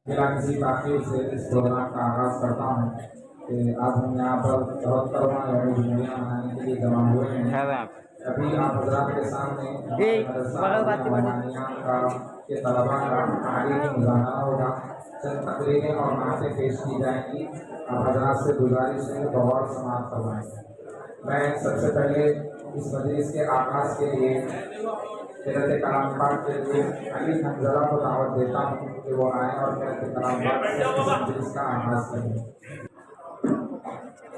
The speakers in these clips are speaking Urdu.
بلا کسی تاخیر سے اس پروگرام کا آغاز کرتا ہوں کہ آج ہم یہاں پر 74واں یوم جمہوریہ منانے کے لیے جمع ہوئے ہیں۔ ابھی آپ حضرات کے سامنے مدرسہ عالیہ نعمانیہ کا کے طلباء کا تعلیمی مظاہرہ ہوگا، چند تقریریں اور نعتیں پیش کی جائیں گی۔ آپ حضرات سے گزارش ہے بغور سماعت فرمائیں۔ میں سب سے پہلے اس مجلس کے آغاز کے لیے حضرت کلام پاک کے لیے علی حنظلہ کو دعوت دیتا ہوں کہ وہ آئیں اور حضرت کلام پاک سے اس مجلس کا آغاز کریں۔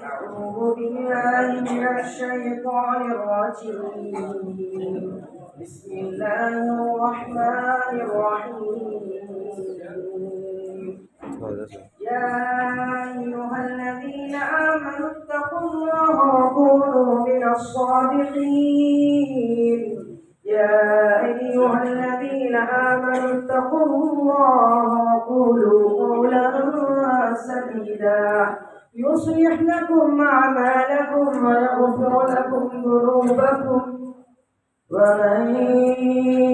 أعوذ بالله من الشيطان الرجيم. بسم الله الرحمن الرحيم. يا أيها الذين آمنوا اتقوا الله وكونوا من الصادقين. يا أيها الذين آمنوا اتقوا الله وقولوا قولا سديدا يصلح لكم أعمالكم ويغفر لكم ذنوبكم، ومن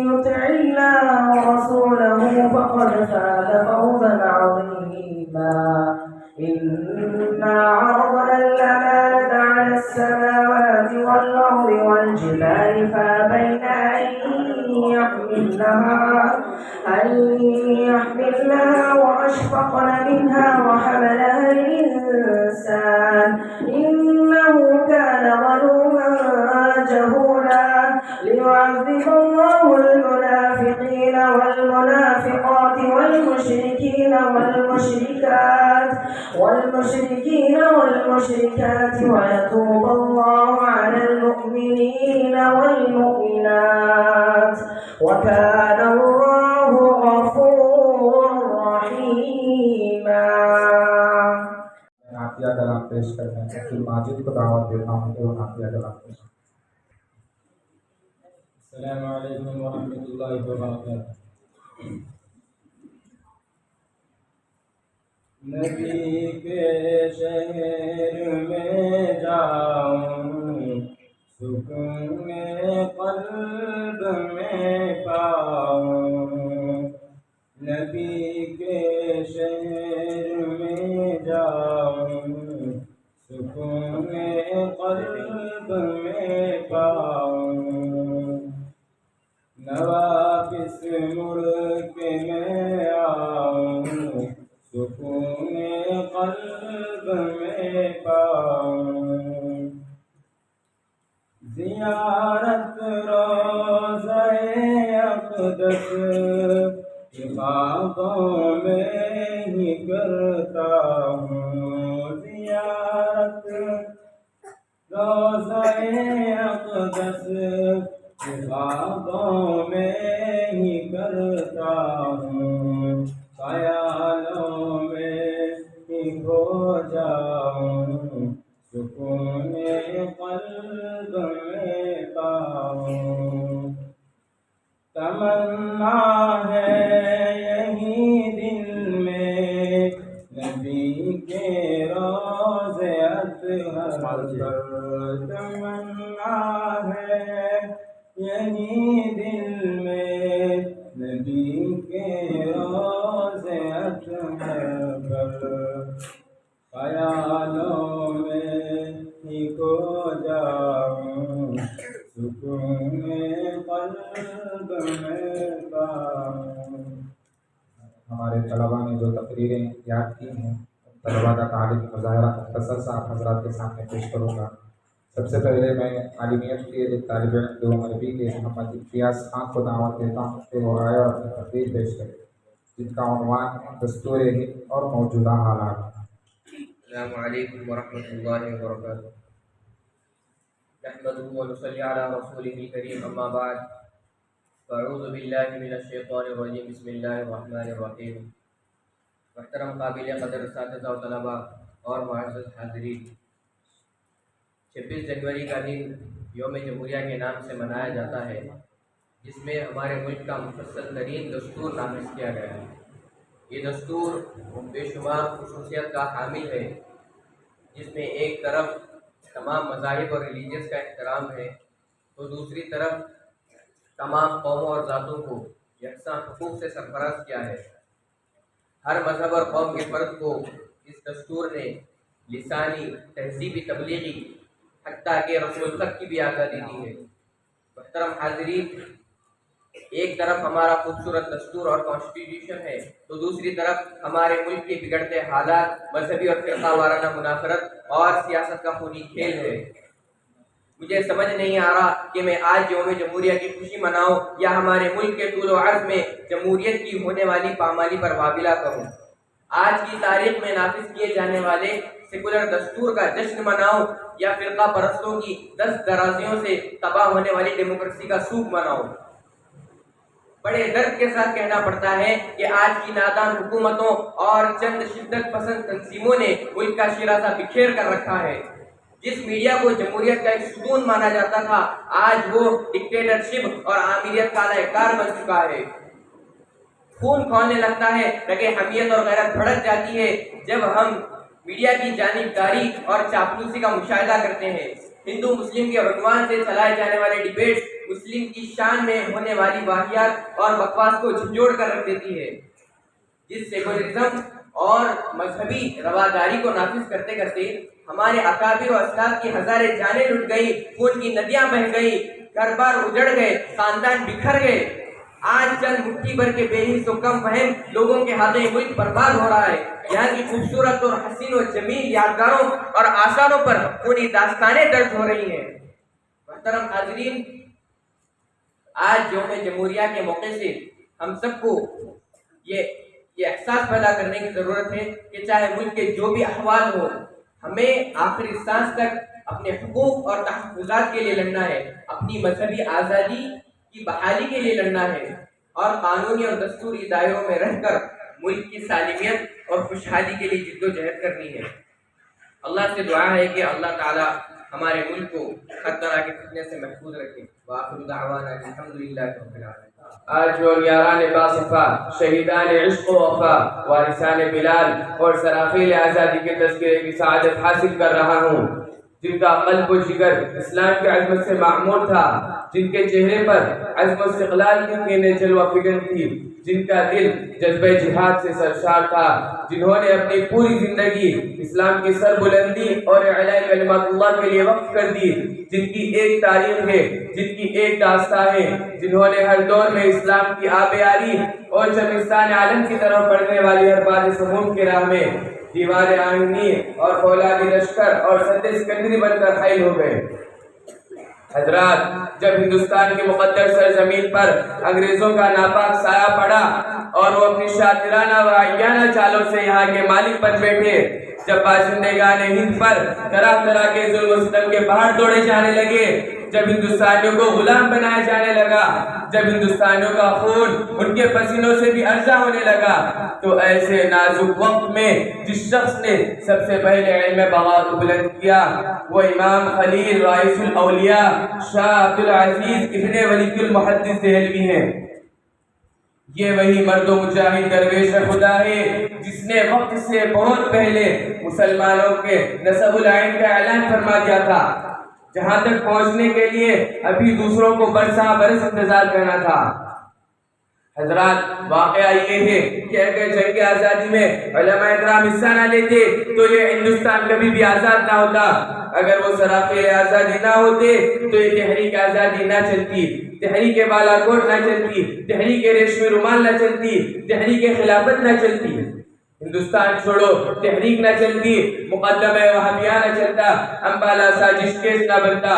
يطع الله ورسوله فقد فاز فوزا عظيما. إنا عرضنا الأمانة على السماوات والأرض والجبال فأبين أن يحملنها وأشفقن منها وحملها الإنسان إنه كان ظلوما جهولا. ليعذب الله المنافقين والمنافقات والمشركات ويتوب الله على المؤمنين والمؤمنات، وكان الله غفورا رحيما. نعتیہ کلام پیش کرنے عبد ماجد کو دعوت دیتا ہوں کہ وہ نعتیہ کلام پیش کریں۔ السلام علیکم ورحمۃ اللہ وبرکاتہ۔ نبی کے شہر میں جاؤں، سکون قلب میں پاؤں۔ نبی کے شہر میں جاؤں، سکون قلب میں پاؤں۔ نواقص ملک میں آؤں، سکون قلب میں پاؤں۔ زیارت روضہ اقدس خوابوں میں ہی کرتا ہوں۔ زیارت روضہ اقدس خوابوں میں ہی کرتا ہوں۔ خیالوں میں ہی کھو جاؤں، سکون قلب میں پاؤں۔ تمنا ہے یہی دل میں، نبی کے روضے اطہر پر۔ تمنا ہے یہی دل میں، نبی کے روضے اطہر پر۔ خیالوں میں ہی کھو جاؤں، سکون قلب میں پاؤں۔ ہمارے طلباء نے جو تقریریں یاد کی ہیں، طلباء کا تعلیمی مظاہرہ مختصر سا آپ حضرات کے سامنے پیش کروں گا۔ سب سے پہلے میں عالمیت کے ایک طالب علم جو عربی کے محمد امتیاز خان کو دعوت دیتا ہوں کہ وہ آئے اور اپنی تقریر پیش کرے، جن کا عنوان ہے دستور ہند اور موجودہ حالات۔ السلام علیکم ورحمۃ اللہ وبرکاتہ۔ نحمده ونصلی علی رسوله الکریم، اما بعد، فاعوذ باللہ من الشیطان الرجیم، بسم اللہ الرحمن الرحیم۔ محترم قابل قدر اساتذہ و طلباء اور معزز حاضرین، 26 جنوری کا دن یوم جمہوریہ کے نام سے منایا جاتا ہے، جس میں ہمارے ملک کا مفصل ترین دستور نافذ کیا گیا ہے۔ یہ دستور بے شمار خصوصیت کا حامل ہے، جس میں ایک طرف تمام مذاہب اور ریلیجنس کا احترام ہے، تو دوسری طرف تمام قوموں اور ذاتوں کو یکساں حقوق سے سرفراز کیا ہے۔ ہر مذہب اور قوم کے فرد کو اس دستور نے لسانی، تہذیبی، تبلیغی، حتیٰ کہ رسم الخط کی بھی آزادی دی ہے۔ محترم حاضرین، ایک طرف ہمارا خوبصورت دستور اور کانسٹیٹیوشن ہے تو دوسری طرف ہمارے ملک کے بگڑتے حالات، مذہبی اور فرقہ وارانہ منافرت اور سیاست کا خونی کھیل ہے۔ مجھے سمجھ نہیں آ رہا کہ میں آج یوم جمہوریہ کی خوشی مناؤں یا ہمارے ملک کے طول و عرض میں جمہوریت کی ہونے والی پامالی پر وابلہ کروں۔ آج کی تاریخ میں نافذ کیے جانے والے سیکولر دستور کا جشن مناؤں یا فرقہ پرستوں کی دست درازیوں سے تباہ ہونے والی ڈیموکریسی کا سوگ مناؤں۔ بڑے درد کے ساتھ کہنا پڑتا ہے کہ آج کی نادان حکومتوں اور چند شدت پسند تنظیموں نے ملک کا شیرازہ بکھیر کر رکھا ہے۔ جس میڈیا کو جمہوریت کا ایک ستون مانا جاتا تھا، آج وہ ڈکٹیٹرشپ اور آمیریت کا کار بن چکا ہے۔ خون کھولنے لگتا ہے، رگیں حمیت اور غیرت بھڑک جاتی ہے جب ہم میڈیا کی جانبداری اور چاپلوسی کا مشاہدہ کرتے ہیں۔ ہندو مسلم کے عنوان سے چلائے جانے والے ڈیبیٹس مسلم کی شان میں ہونے والی واقعات اور بکواس کو جھنجھوڑ کر رکھ دیتی ہے، جس سیکولرزم اور مذہبی رواداری کو نافذ کرتے کرتے ہمارے اکابر و اسلاف کی ہزاریں جانیں لٹ گئی، خون کی ندیاں بہہ گئی، گھر بار اجڑ گئے، خاندان بکھر گئے۔ آج چند مٹھی بھر کے بے حس و کم فہم لوگوں کے ہاتھوں ملک برباد ہو رہا ہے۔ یہاں کی خوبصورت اور حسین و جمیل یادگاروں اور آثاروں پر پوری داستانیں درج ہو رہی ہیں۔ محترم حاضرین، آج یوم جمہوریہ کے موقع سے ہم سب کو یہ احساس پیدا کرنے کی ضرورت ہے کہ چاہے ملک کے جو بھی احوال ہو، ہمیں آخری سانس تک اپنے حقوق اور تحفظات کے لیے لڑنا ہے، اپنی مذہبی آزادی کی بحالی کے لیے لڑنا ہے اور قانونی اور دستوری دائروں میں رہ کر ملک کی سالمیت اور خوشحالی کے لیے جد و جہد کرنی ہے۔ اللہ سے دعا ہے کہ اللہ تعالی ہمارے ملک کو ہر طرح کے فتنے سے محفوظ رکھے۔ وآخر دعوانا الحمدللہ رب العالمین۔ آج وہ یاران باصفہ، شہیدان عشق و وفا، وارثان بلال اور سرافیل آزادی کے تذکرے کی سعادت حاصل کر رہا ہوں، جن کا قلب و جگر اسلام کی عظمت سے معمور تھا، جن کے چہرے پر عزم و استقلال کی کینے جلوہ فکن تھی، جن کا دل جذبہ جہاد سے سرشار تھا، جنہوں نے اپنی پوری زندگی اسلام کی سربلندی اور اعلاء کلمات اللہ کے لیے وقف کر دی، جن کی ایک تاریخ ہے، جن کی ایک داستان ہے، جنہوں نے ہر دور میں اسلام کی آبیاری اور چمستان عالم کی طرف بڑھنے والی ہر بات سمون کی راہ میں دیوار آئینی اور فولادی لشکر اور سد اسکندری بن کر حائل ہو گئے۔ حضرات، جب ہندوستان کی مقدس سرزمین پر انگریزوں کا ناپاک سایہ پڑا اور وہ اپنی شاطرانہ و عیانہ چالوں سے یہاں کے مالک بن بیٹھے، جب باشندگان ہند پر طرح طرح کے ظلم و ستم کے پہاڑ توڑے جانے لگے، جب ہندوستانیوں کو غلام بنایا جانے لگا، جب ہندوستانیوں کا خون ان کے پسینوں سے بھی ارزاں ہونے لگا، تو ایسے نازک وقت میں جس شخص نے سب سے پہلے علم بغاوت بلند کیا، وہ امام خلیل رئیس الاولیاء شاہ عبد العزیز ابن ولی المحدث دہلوی ہیں۔ یہ وہی مرد و مجاہد درویش خدا ہے جس نے وقت سے بہت پہلے مسلمانوں کے نسب العین کا اعلان فرما دیا تھا، جہاں تک پہنچنے کے لیے ابھی دوسروں کو برساں برس انتظار کرنا تھا۔ حضرات، واقعہ یہ ہے کہ اگر جنگ آزادی میں علماء کرام حصہ نہ لیتے تو یہ ہندوستان کبھی بھی آزاد نہ ہوتا، اگر وہ سرافیل آزادی نہ ہوتے تو یہ تحریک آزادی نہ چلتی، تحریک بالا کوٹ نہ چلتی، تحریک ریشمی رومال نہ چلتی، تحریک خلافت نہ چلتی، ہندوستان چھوڑو تحریک نہ چلتی، مقدمہ وہابیہ نہ چلتا، امبالہ سازش کیس نہ بنتا۔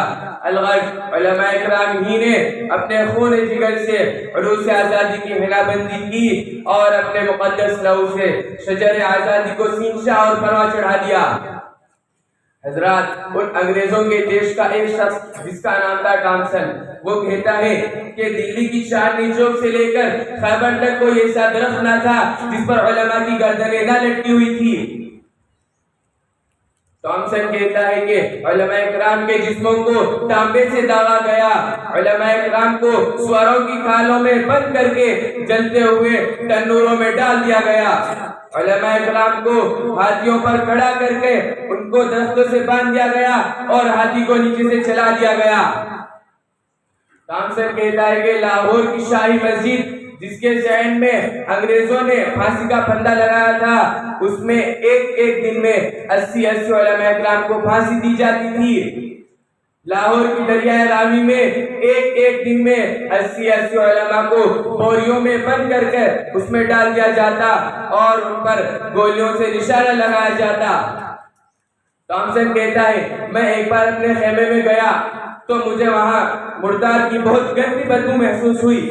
الغرض علماء اکرام ہی نے اپنے خون جگر سے عروس آزادی کی حنا بندی کی اور اپنے مقدس لہو سے شجر آزادی کو سینچا اور پرواں چڑھا دیا۔ حضرات، ان انگریزوں کے دیش کا ایک شخص جس کا نام تھا ٹامسن، وہ کہتا ہے کہ دلی کی چاندنی چوک سے لے کر خیبر تک کوئی ایسا درخت نہ تھا جس پر علماء کی گردنیں نہ لٹکی ہوئی تھی۔ ٹامسن کہتا ہے کہ علماء اکرام کے جسموں کو تانبے سے داغا گیا، علماء اکرام کو سواروں کی کھالوں میں بند کر کے جلتے ہوئے تنوروں میں ڈال دیا گیا، علماء اکرام کو ہاتھیوں پر کھڑا کر کے ان کو درختوں سے باندھ دیا گیا اور ہاتھی کو نیچے سے چلا دیا گیا۔ ٹامسن کہتا ہے کہ لاہور کی شاہی مسجد جس کے ذہن میں انگریزوں نے پھانسی کا پھندا لگایا تھا، اس میں ایک دن میں 80 علماء اکرام کو پھانسی دی جاتی تھی۔ لاہور کی دریائے راوی میں ایک دن میں 80 علماء کو بوریوں میں بند کر اس میں ڈال دیا جاتا اور ان پر گولیوں سے نشانہ لگایا جاتا۔ تھامسن کہتا ہے میں ایک بار اپنے خیمے میں گیا تو مجھے وہاں مردار کی بہت گندی بدبو محسوس ہوئی۔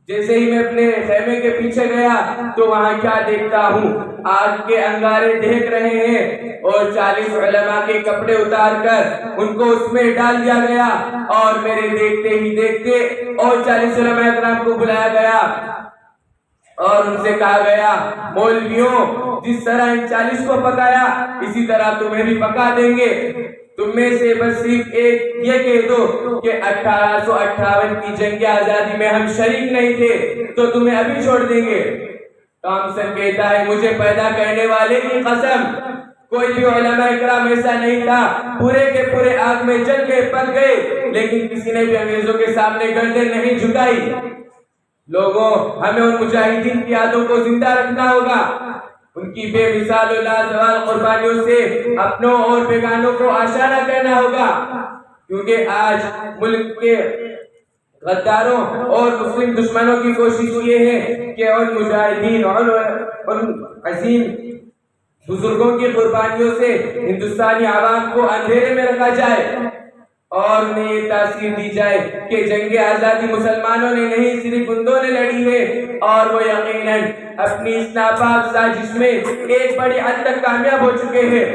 جیسے ہی میں اپنے خیمے کے پیچھے گیا تو وہاں کیا دیکھتا ہوں، آگ کے انگارے دیکھ رہے ہیں اور 40 علماء کے کپڑے اتار کر ان کو اس میں ڈال دیا گیا، اور میرے دیکھتے ہی دیکھتے اور 40 علماء اکرام کو بلایا گیا اور ان سے کہا گیا مولویوں جس طرح ان 40 کو پکایا اسی طرح تمہیں بھی پکا دیں گے، تم میں سے بس صرف ایک یہ کہہ دو کہ 1858 کی جنگ آزادی میں ہم شریک نہیں تھے تو تمہیں ابھی چھوڑ دیں گے۔ تھامسن کہتا ہے مجھے پیدا کرنے والے کی قسم کوئی بھی علماء اکرام ایسا نہیں تھا، پورے کے پورے آگ میں جل گئے پک گئے، لیکن کسی نے بھی انگریزوں کے سامنے گردن نہیں جھکائی۔ لوگوں ہمیں ان مجاہدین کی یادوں کو زندہ رکھنا ہوگا، ان کی بے مثال و لازوال قربانیوں سے اپنوں اور بیگانوں کو آشنا کرنا ہوگا، کیونکہ آج ملک کے غداروں اور مسلم دشمنوں کی کوشش یہ ہے کہ ان مجاہدین اور ان عظیم بزرگوں کی قربانیوں سے ہندوستانی عوام کو اندھیرے میں رکھا جائے اور انہیں یہ تاثیر دی جائے کہ جنگ آزادی مسلمانوں نے نہیں صرف ہندوؤں نے لڑی ہے، اور وہ یقیناً اپنی اس ناپاک سازش میں ایک بڑی حد تک کامیاب ہو چکے ہیں،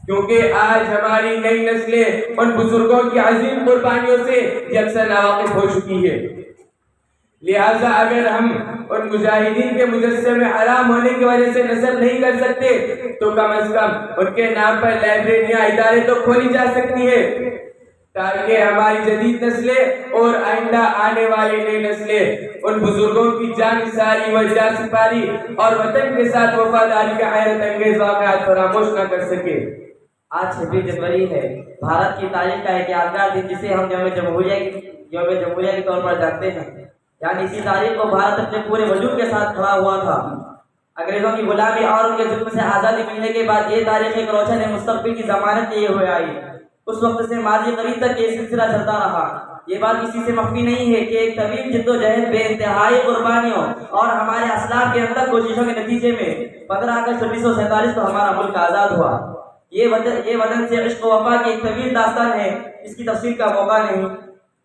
کیونکہ آج ہماری نئی نسلیں ان بزرگوں کی عظیم قربانیوں سے یکساں ناواقف ہو چکی ہے۔ لہٰذا اگر ہم ان مجاہدین کے مجسمے حرام ہونے کی وجہ سے نصب نہیں کر سکتے تو کم از کم ان کے نام پر لائبریریاں ادارے تو کھولی جا سکتی ہے، تاکہ ہماری جدید نسلیں اور آئندہ آنے والی نئی نسلیں ان بزرگوں کی جان نثاری و جان سپاری اور وطن کے ساتھ وفاداری کا حیرت انگیز واقعات فراموش نہ کر سکے۔ آج 26 جنوری ہے، بھارت کی تاریخ کا ایک یادگار دن جسے ہم یوم جمہوریہ کے طور پر جانتے ہیں، یعنی اسی تاریخ کو بھارت اپنے پورے وجود کے ساتھ کھڑا ہوا تھا۔ انگریزوں کی غلامی اور ان کے ظلم سے آزادی ملنے کے بعد یہ تاریخ ایک روشن مستقبل کی ضمانت لیے ہوئے آئی۔ اس وقت سے ماضی قریب تک یہ سلسلہ چلتا رہا۔ یہ بات کسی سے مخفی نہیں ہے کہ ایک طویل جد و جہد، بے انتہائی قربانیوں اور ہمارے اسلاف کے انتر کوششوں کے نتیجے میں 15 اگست 1947 کو ہمارا ملک آزاد ہوا۔ یہ وطن سے عشق و وفا کی ایک طویل داستان ہے، اس کی تفصیل کا موقع نہیں۔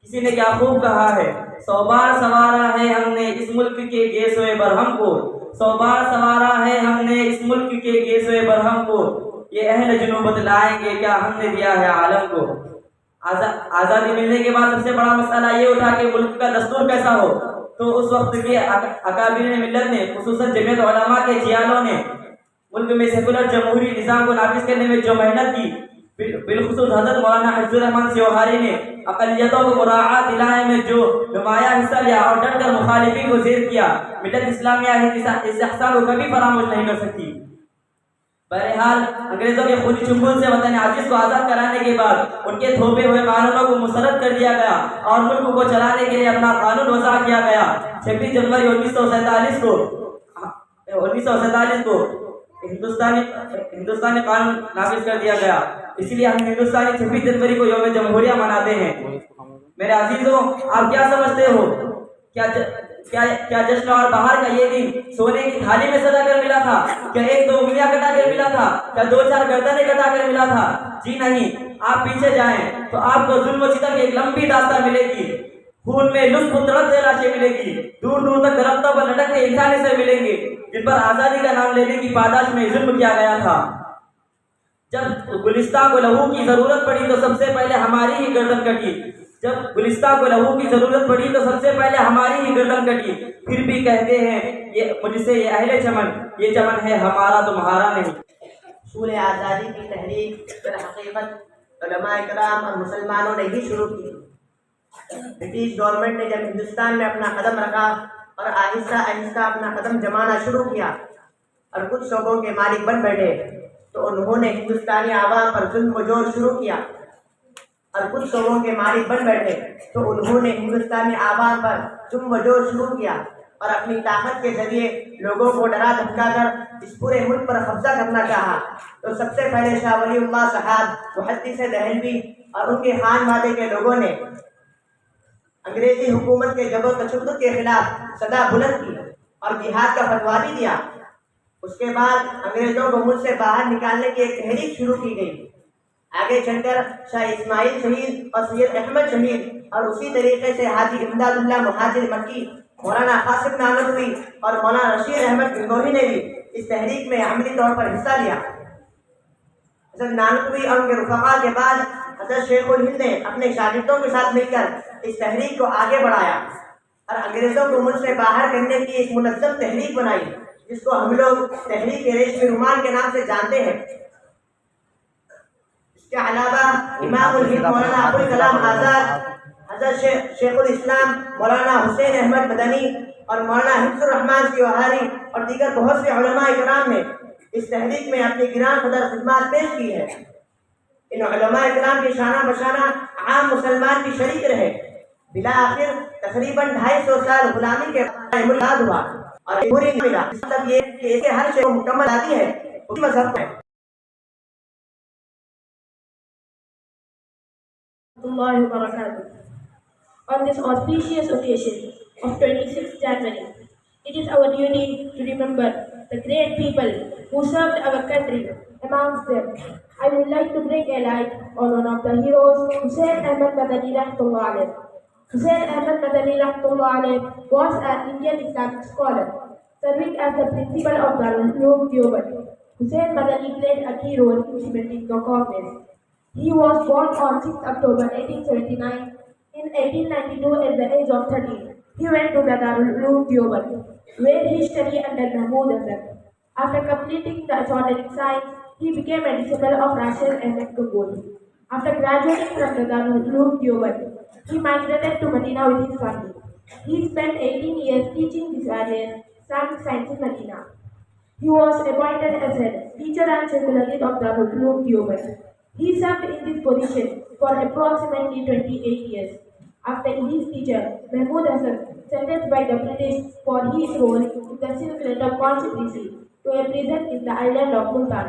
کسی نے کیا خوب کہا ہے، 100 بار سنوارا ہے ہم نے اس ملک کے گیسوئے برہم کو، 100 بار سنوارا ہے ہم نے اس ملک کے گیسوئے برہم کو، یہ اہل جنوبت لائیں گے کیا ہم نے دیا ہے عالم کو۔ آزادی ملنے کے بعد سب سے بڑا مسئلہ یہ اٹھا کہ ملک کا دستور کیسا ہو، تو اس وقت کے اکابرین ملت نے، خصوصاً جمعیت علماء کے جیالوں نے ملک میں سیکولر جمہوری نظام کو نافذ کرنے میں جو محنت کی، بالخصوص حضرت مولانا حفظ الرحمان سیوہاری نے اقلیتوں کو مراعات دلانے میں جو نمایاں حصہ لیا اور ڈٹ کر مخالفین کو زیر کیا، ملت اسلامیہ اس احسان کو کبھی فراموش نہیں کر سکتی۔ بہرحال انگریزوں کے خونی چنگل سے وطن عزیز کو آزاد کرانے کے بعد ان کے تھوپے ہوئے قانونوں کو مسرد کر دیا گیا اور ملک کو چلانے کے لیے اپنا قانون وضع کیا گیا۔ 26 جنوری 1947 کو ہندوستانی قانون نافذ کر دیا گیا، اس لیے ہم ہندوستانی 26 جنوری کو یوم جمہوریہ مناتے ہیں۔ میرے عزیزوں، آپ کیا سمجھتے ہو، کیا جشن اور بہار کا یہ دن سونے کی تھالی میں سجا کر ملا تھا؟ کیا 1-2 انگلیاں کٹا کر ملا تھا؟ کیا 2-4 گردنیں کٹا کر ملا تھا؟ جی نہیں، آپ پیچھے جائیں تو آپ کو ظلم و ستم کی ایک لمبی داستان ملے گی، خون میں لطف و تڑپتے لاشیں ملے گی، دور دور تک درختوں پر لٹکتے انسانی سر ملیں گے جن پر آزادی کا نام لینے کی پاداش میں ظلم کیا گیا تھا۔ جب گلستان کو لہو کی ضرورت پڑی تو سب سے پہلے ہماری ہی گردن کٹی، پھر بھی کہتے ہیں یہ مجھ سے یہ اہل چمن، یہ چمن ہے ہمارا تمہارا نہیں۔ اصول آزادی کی تحریک در حقیقت علماء کرام اور مسلمانوں نے ہی شروع کی۔ برٹش گورنمنٹ نے جب ہندوستان میں اپنا قدم رکھا اور آہستہ آہستہ اپنا قدم جمانا شروع کیا اور کچھ شعبوں کے مالک بن بیٹھے تو انہوں نے ہندوستانی عوام پر ظلم و جور شروع کیا، اور کچھ شعبوں کے مالک بن بیٹھے تو انہوں نے ہندوستانی عوام پر ظلم و جور شروع کیا۔ اور اپنی طاقت کے ذریعے لوگوں کو ڈرا دھمکا کر اس پورے ملک پر قبضہ کرنا چاہا، تو سب سے پہلے شاہ ولی اللہ صاحب محدث دہلوی اور ان کے خانوادے کے لوگوں نے انگریزی حکومت کے جبر و تشدد کے خلاف صدا بلند کی اور جہاد کا فتویٰ بھی دیا۔ اس کے بعد انگریزوں کو ملک سے باہر نکالنے کی ایک تحریک شروع کی گئی۔ آگے چل کر شاہ اسماعیل شہید اور سید احمد شہید اور اسی طریقے سے حاجی امداد اللہ مہاجر مکی، مولانا قاسم نانوتوی اور مولانا رشید احمد گنگوہی نے بھی اس تحریک میں عملی طور پر حصہ لیا۔ حضرت نانوتوی اور ان کے رفقاء کے بعد حضرت شیخ الہند نے اپنے شاگردوں کے ساتھ مل کر اس تحریک کو آگے بڑھایا اور انگریزوں کو ملک سے باہر کرنے کی ایک منظم تحریک بنائی، جس کو ہم لوگ تحریک ریشمی رومان کے نام سے جانتے ہیں۔ اس کے علاوہ امام الہند مولانا ابوالکلام آزاد، حضرت شیخ الاسلام مولانا حسین احمد مدنی اور مولانا حفظ الرحمان سیوہاری اور دیگر بہت سے علماء کرام نے اس تحریک میں اپنی گران قدر خدمات پیش کی ہے۔ ان علماء کرام کی شانہ بشانہ عام مسلمان بھی شریک رہے۔ بلاخر تقریباً 250 سال غلامی کے بعد ملاد ہوا اور پوری ملا۔ اس مطلب یہ کہ اس کے ہر شے کو مکمل آتی ہے اسی مذہب ہے۔ Allah wa barakatuh. On this auspicious occasion of 26th January, it is our duty to remember the great people who served our country. Amongst them, I would like to bring a light on one of the heroes, Hussain Ahmad Madani Rahmatullah alayh. Hussain Ahmad Madani Rahmatullah alayh was an Indian Islamic scholar, serving as the principal of Darul Uloom Deoband. Hussain Madani played a key role in cementing the Congress. He was born on 6 October 1879. In 1892, at the age of 13, he went to the Darul Uloom Deoband, where he studied under Mahmud Hasan. After completing the esoteric science, he became a disciple of Rashid Ahmed Gangohi. After graduating from the Darul Uloom Deoband, he migrated to Medina with his family. He spent 18 years teaching these various Islamic science in Medina. He was appointed as head teacher and Sheikhul Hadith of Darul Uloom Deoband. He served in this position for approximately 28 years. After his teacher, Mahmud Hasan, sentenced by the British for his role in the Silk Letter conspiracy to a prison in the island of Multan,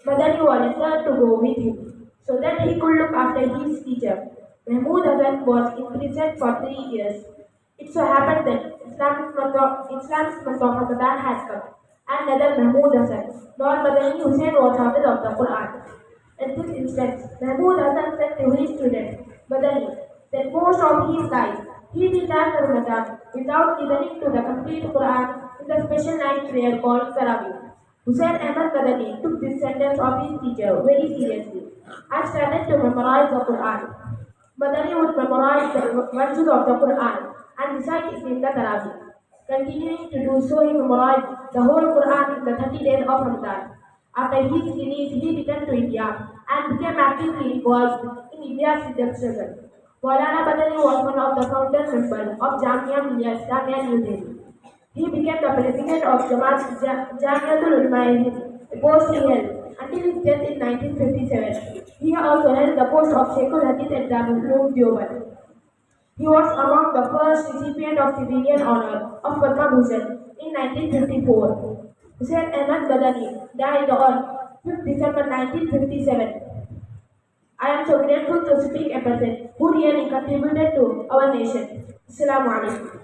Madani was returned to go with him so that he could look after his teacher. Mahmud Hasan was imprisoned for 3 years. It so happened that Islamic month of Ramadan had come, and neither Mahmud Hasan nor Madani Hussain was Hafiz of the Quran. At this instance, Mahmud Hasan said to his student, Madani, that most of his life he did not Ramadan without listening to the complete Quran in the special night prayer called Tarawih. Hussain Ahmad Madani took this sentence of his teacher very seriously and started to memorize the Quran. Madani would memorize the verses of the Quran and recite it in the Tarawih. Continuing to do so, he memorized the whole Quran in the 30 days of Ramadan. After his release, he returned to India and became actively involved in India's freedom struggle. Maulana Madani was one of the founder members of Jamia Millia Islamia New Delhi. He became the president of Jamiatul Ulama Hind, a post he held until his death in 1957. He also held the post of Sheikhul Hadith at Darul Uloom Deoband. He was among the first recipients of civilian honor of Padma Bhushan in 1954. Hussain Ahmad Madani died on 5th December 1957. I am so grateful to speak a person who really contributed to our nation. Assalamu alaikum.